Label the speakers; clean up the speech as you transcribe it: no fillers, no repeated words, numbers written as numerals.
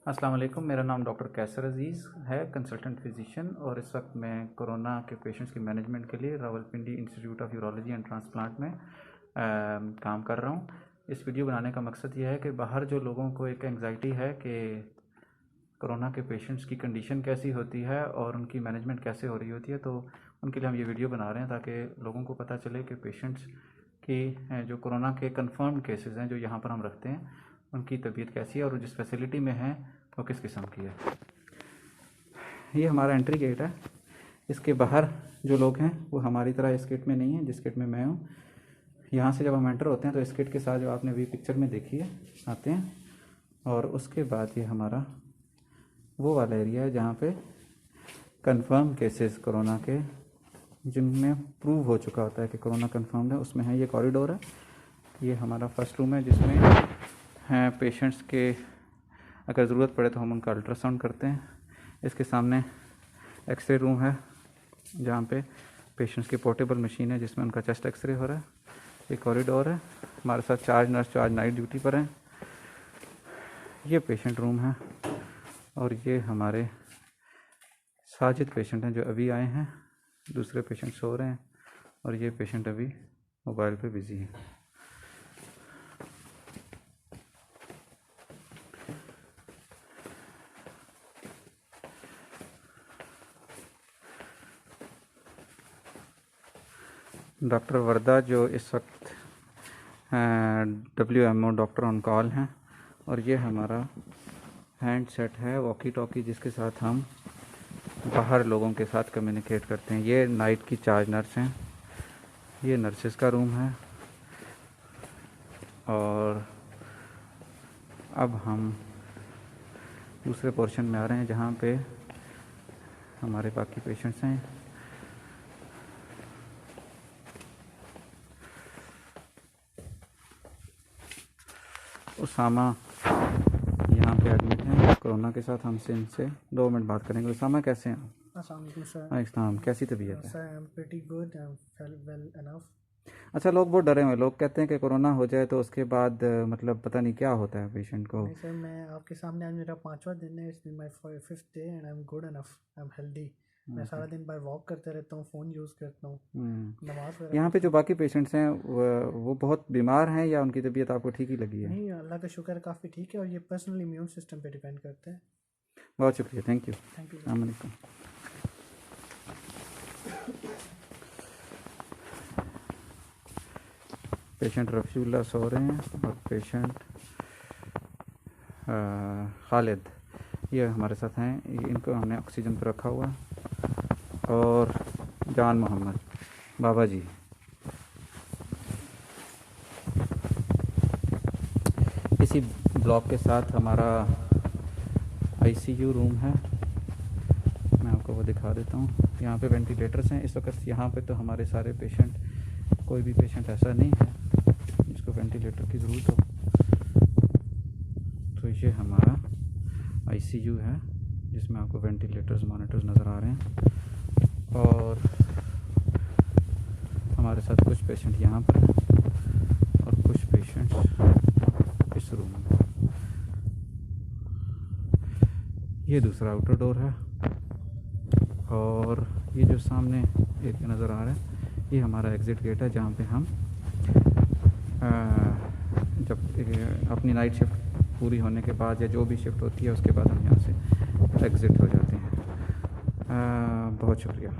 Speaker 1: अस्सलाम वालेकुम। मेरा नाम डॉक्टर कैसर अज़ीज़ है, कंसल्टेंट फिजिशियन, और इस वक्त मैं कोरोना के पेशेंट्स की मैनेजमेंट के लिए Rawalpindi institute of urology and transplant में काम कर रहा हूँ। इस वीडियो बनाने का मकसद यह है कि बाहर जो लोगों को एक एंग्जाइटी है कि कोरोना के पेशेंट्स की कंडीशन कैसी होती है और उनकी मैनेजमेंट कैसे हो रही होती है, तो उनके लिए हम ये वीडियो बना रहे हैं ताकि लोगों को पता चले कि पेशेंट्स की जो कोरोना के कंफर्म केसेस हैं जो यहाँ पर हम रखते हैं उनकी तबीयत कैसी है और जिस फैसिलिटी में है वो किस किस्म की है। ये हमारा एंट्री गेट है। इसके बाहर जो लोग हैं वो हमारी तरह इस किट में नहीं है जिस किट में मैं हूँ। यहाँ से जब हम एंटर होते हैं तो इस किट के साथ जो आपने अभी पिक्चर में देखी है आते हैं, और उसके बाद ये हमारा वो वाला एरिया है जहाँ पे कंफर्म केसेस कोरोना के जिनमें प्रूव हो चुका होता है कि कोरोना कंफर्म है, उसमें है। ये कॉरिडोर है, ये हमारा फर्स्ट रूम है जिसमें हैं पेशेंट्स के अगर ज़रूरत पड़े तो हम उनका अल्ट्रासाउंड करते हैं। इसके सामने एक्सरे रूम है जहाँ पे पेशेंट्स की पोर्टेबल मशीन है जिसमें उनका चेस्ट एक्सरे हो रहा है। ये कॉरिडोर है। हमारे साथ 4 नर्स जो आज नाइट ड्यूटी पर हैं। ये पेशेंट रूम है और ये हमारे साजिद पेशेंट हैं जो अभी आए हैं। दूसरे पेशेंट सो रहे हैं और ये पेशेंट अभी मोबाइल पे बिज़ी है। डॉक्टर वर्दा जो इस वक्त WMO डॉक्टर ऑन कॉल हैं, और ये हमारा हैंड सेट है वॉकी टॉकी जिसके साथ हम बाहर लोगों के साथ कम्युनिकेट करते हैं। ये नाइट की 4 नर्स हैं। ये नर्सेस का रूम है। और अब हम दूसरे पोर्शन में आ रहे हैं जहाँ पे हमारे बाकी पेशेंट्स हैं। उसामा यहाँ पे एडमिट हैं कोरोना के साथ। हमसे इनसे 2 मिनट बात करेंगे। उसामा कैसे हैं? अस्सलाम, कैसी तबीयत है? अच्छा, लोग बहुत डरे हुए हैं। लोग कहते हैं कि कोरोना हो जाए तो उसके बाद मतलब पता नहीं क्या होता है पेशेंट को।
Speaker 2: नहीं सर, मैं आपके सामने आज मेरा 5वां दिन है। It's been my 5th day and I am good enough, I am healthy. मैं सारा दिन बाहर वॉक करते रहता हूँ, फ़ोन यूज़ करता हूँ, नमाज।
Speaker 1: यहाँ पे जो बाकी पेशेंट्स हैं वो बहुत बीमार हैं या उनकी तबीयत आपको ठीक ही लगी है?
Speaker 2: नहीं, अल्लाह का शुक्र काफ़ी ठीक है और ये पर्सनल इम्यून सिस्टम पे डिपेंड करते हैं।
Speaker 1: बहुत शुक्रिया, थैंक यू।
Speaker 2: अस्सलाम वालेकुम।
Speaker 1: पेशेंट रफ़ीउल्लाह सो रहे हैं और पेशेंट खालिद ये हमारे साथ हैं। इनको हमने ऑक्सीजन पर रखा हुआ। और जान मोहम्मद बाबा जी। इसी ब्लॉक के साथ हमारा ICU रूम है। मैं आपको वो दिखा देता हूँ। यहाँ पे वेंटिलेटर्स हैं इस वक्त। यहाँ पे तो हमारे सारे पेशेंट, कोई भी पेशेंट ऐसा नहीं है जिसको वेंटिलेटर की ज़रूरत हो। तो ये हमारा ICU है जिसमें आपको वेंटिलेटर्स, मॉनिटर्स नज़र आ रहे हैं। और हमारे साथ कुछ पेशेंट यहाँ पर हैं और कुछ पेशेंट्स इस रूम में। ये दूसरा आउटर डोर है और ये जो सामने एक नज़र आ रहा है ये हमारा एग्ज़िट गेट है जहाँ पे हम जब अपनी नाइट शिफ्ट पूरी होने के बाद या जो भी शिफ्ट होती है उसके बाद हम यहाँ से एग्ज़िट हो जाते हैं। बहुत शुक्रिया।